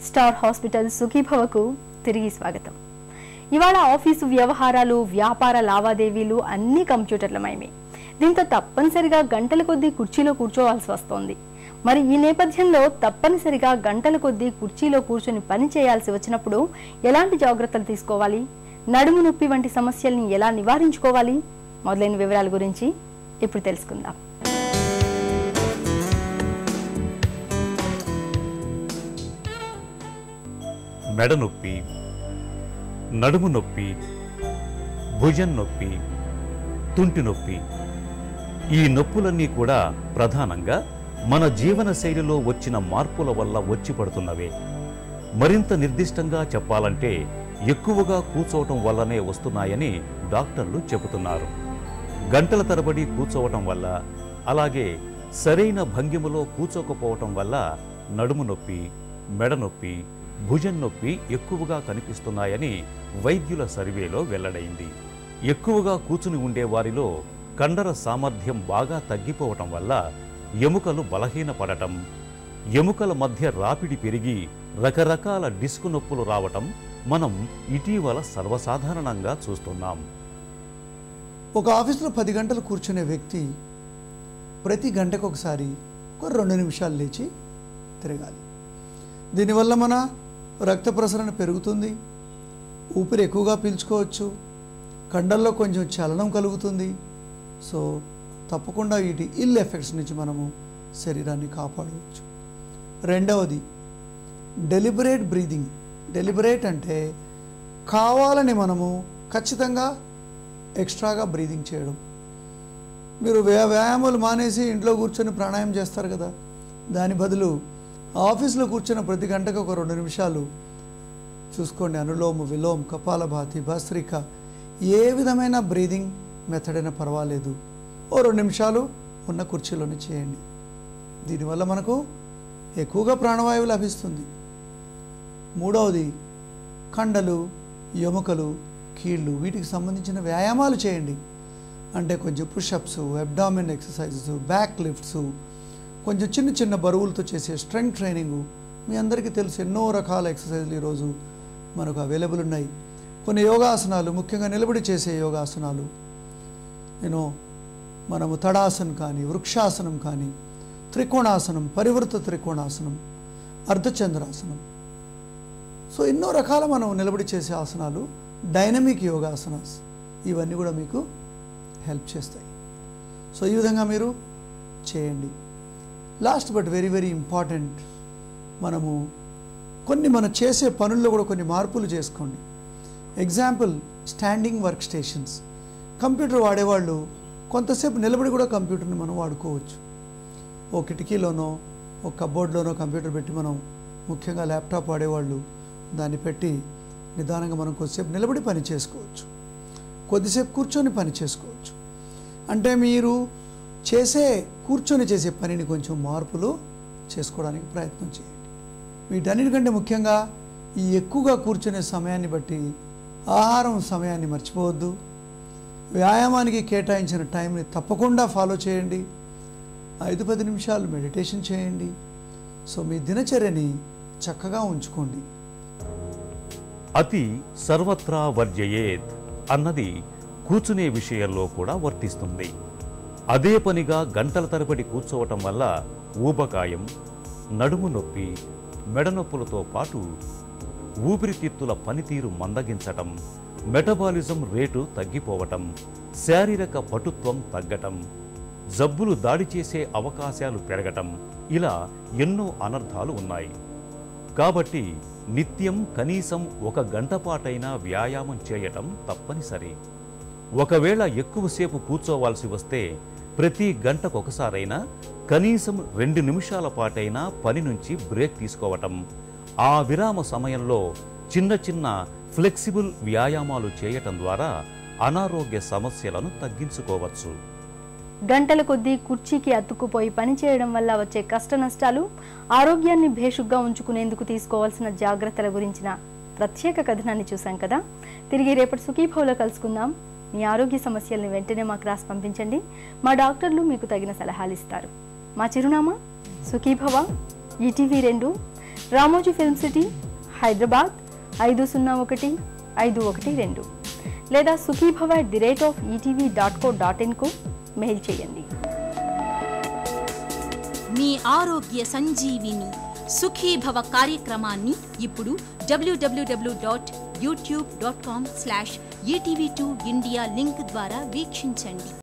Star hospital సుఖీభవకు తిరిగి స్వాగతం. ఇవాళ ఆఫీసు వ్యవహారాలు, వ్యాపార లావాదేవీలు అన్ని కంప్యూటర్లమయమే. దీంతో తప్పనిసరిగా గంటల కొద్దీ కుర్చీలో కూర్చోవాల్సి వస్తోంది. మరి ఈ నేపథ్యంలో తప్పనిసరిగా గంటల కొద్దీ కుర్చీలో కూర్చొని పని చేయాల్సి వచ్చినప్పుడు ఎలాంటి జాగ్రత్తలు తీసుకోవాలి, నడుము నొప్పి వంటి సమస్యల్ని ఎలా నివారించుకోవాలి మొదలైన వివరాల గురించి ఇప్పుడు తెలుసుకుందాం. మెడ నొప్పి, నడుము నొప్పి, భుజం నొప్పి, తుంటి నొప్పి, ఈ నొప్పులన్నీ కూడా ప్రధానంగా మన జీవన శైలిలో వచ్చిన మార్పుల వల్ల వచ్చి పడుతున్నవే. మరింత నిర్దిష్టంగా చెప్పాలంటే ఎక్కువగా కూర్చోవటం వల్లనే వస్తున్నాయని డాక్టర్లు చెబుతున్నారు. గంటల తరబడి కూర్చోవటం వల్ల, అలాగే సరైన భంగిమలో కూర్చోకపోవటం వల్ల నడుము నొప్పి, మెడ నొప్పి, భుజం నొప్పి ఎక్కువగా కనిపిస్తున్నాయని వైద్యుల సర్వేలో వెల్లడైంది. ఎక్కువగా కూర్చుని ఉండే వారిలో కండర సామర్థ్యం బాగా తగ్గిపోవటం వల్ల ఎముకలు బలహీనపడటం, ఎముకల మధ్య రాపిడి పెరిగి రకరకాల డిస్క్ నొప్పులు రావటం మనం ఇటీవల సర్వసాధారణంగా చూస్తున్నాం. ఒక ఆఫీసులో 10 గంటలు కూర్చునే వ్యక్తి ప్రతి గంటకు ఒకసారి ఒక 2 నిమిషాలు లేచి తిరగాలి. దీనివల్ల మన రక్త ప్రసరణ పెరుగుతుంది, ఊపిరి ఎక్కువగా పీల్చుకోవచ్చు, కండల్లో కొంచెం చలనం కలుగుతుంది. సో తప్పకుండా వీటి ఇల్ ఎఫెక్ట్స్ నుంచి మనము శరీరాన్ని కాపాడవచ్చు. రెండవది డెలిబరేట్ బ్రీదింగ్. డెలిబరేట్ అంటే కావాలని మనము ఖచ్చితంగా ఎక్స్ట్రాగా బ్రీదింగ్ చేయడం. మీరు వ్యాయామాలు మానేసి ఇంట్లో కూర్చొని ప్రాణాయామం చేస్తారు కదా, దాని బదులు ఆఫీస్లో కూర్చున్న ప్రతి గంటకు ఒక 2 నిమిషాలు చూసుకోండి. అనులోమ విలోమ, కపాలభాతి, భస్త్రిక, ఏ విధమైన బ్రీదింగ్ మెథడ్ అయినా పర్వాలేదు, ఓ 2 నిమిషాలు ఉన్న కుర్చీలోనే చేయండి. దీనివల్ల మనకు ఎక్కువగా ప్రాణవాయువు లభిస్తుంది. మూడవది కండలు, ఎముకలు, కీళ్ళు, వీటికి సంబంధించిన వ్యాయామాలు చేయండి. అంటే కొంచెం push-ups, abdomen exercises, back lifts, కొంచెం చిన్న చిన్న బరువులతో చేసే స్ట్రెంగ్త్ ట్రైనింగు. మీ అందరికీ తెలుసు, ఎన్నో రకాల ఎక్సర్సైజులు ఈరోజు మనకు అవైలబుల్ ఉన్నాయి. కొన్ని యోగాసనాలు, ముఖ్యంగా నిలబడి చేసే యోగాసనాలు, మనము తడాసనం కానీ, వృక్షాసనం కానీ, త్రికోణాసనం, పరివృత త్రికోణాసనం, అర్ధచంద్రాసనం, సో ఎన్నో రకాల మనం నిలబడి చేసే ఆసనాలు, డైనమిక్ యోగాసనాస్, ఇవన్నీ కూడా మీకు హెల్ప్ చేస్తాయి. సో ఈ విధంగా మీరు చేయండి. Last but very very important, మనం చేసే పనుల్లో కూడా కొన్ని మార్పులు చేసుకోండి. Example, standing work stations. Computer వాడేవాళ్ళు కొంతసేపు నిలబడి కూడా కంప్యూటర్ని మనం వాడుకోవచ్చు. ఓ కిటికీలోనో ఒక కబోర్డ్లోనో కంప్యూటర్ పెట్టి, మనం ముఖ్యంగా ల్యాప్టాప్ వాడేవాళ్ళు దాన్ని పెట్టి నిదానంగా మనం కొద్దిసేపు నిలబడి పని చేసుకోవచ్చు, కొద్దిసేపు కూర్చొని పని చేసుకోవచ్చు. అంటే మీరు కూర్చొని చేసే పనిని కొంచెం మార్పులు చేసుకోవడానికి ప్రయత్నం చేయండి. వీటన్నిటికంటే ముఖ్యంగా ఈ ఎక్కువగా కూర్చునే సమయాన్ని బట్టి ఆహారం సమయాన్ని మర్చిపోవద్దు. వ్యాయామానికి కేటాయించిన టైంని తప్పకుండా ఫాలో చేయండి. 5-10 నిమిషాలు మెడిటేషన్ చేయండి. సో మీ దినచర్యని చక్కగా ఉంచుకోండి. అతి సర్వత్రా వర్జయేత్ అన్నది కూర్చునే విషయంలో కూడా వర్తిస్తుంది. అదే పనిగా గంటల తరబడి కూర్చోవటం వల్ల ఊబకాయం, నడుము నొప్పి, మెడ నొప్పులతో పాటు ఊపిరితిత్తుల పనితీరు మందగించటం, మెటబాలిజం రేటు తగ్గిపోవటం, శారీరక పటుత్వం తగ్గటం, జబ్బులు దాడి చేసే అవకాశాలు పెరగటం, ఇలా ఎన్నో అనర్థాలు ఉన్నాయి. కాబట్టి నిత్యం కనీసం 1 గంట పాటైనా వ్యాయామం చేయటం తప్పనిసరి. ఒకవేళ ఎక్కువసేపు కూర్చోవాల్సి వస్తే ప్రతి గంటకొకసారైనా కనీసం 2 నిమిషాల పాటైనా పని నుంచి బ్రేక్ తీసుకోవటం, ఆ విరామ సమయంలో చిన్న చిన్న ఫ్లెక్సిబుల్ వ్యాయామాలు చేయటం ద్వారా అనారోగ్య సమస్యలను తగ్గించుకోవచ్చు. గంటల కొద్దీ కుర్చీకి అతుక్కుపోయి పనిచేయడం వల్ల వచ్చే కష్ట నష్టాలు, ఆరోగ్యాన్ని భేషుగ్గా ఉంచుకునేందుకు తీసుకోవాల్సిన జాగ్రత్తల గురించిన ప్రత్యేక కథనాన్ని చూసాం కదా. తిరిగి రేపటి సుఖీభవలో కలుసుకుందాం. మీ ఆరోగ్య సమస్యల్ని వెంటనే మాకు రాసి పంపించండి. మా డాక్టర్లు మీకు తగిన సలహాలు ఇస్తారు. మా చిరునామా Sukhibhava, ETV 2, Ramoji film city, Hyderabad 501512, లేదా sukhibhava@etv.co.in మెయిల్ చేయండి. మీ ఆరోగ్య సంజీవిని సుఖీభవ కార్యక్రమాన్ని ఇప్పుడు www.youtube.com/etv2india లింక్ ద్వారా వీక్షించండి.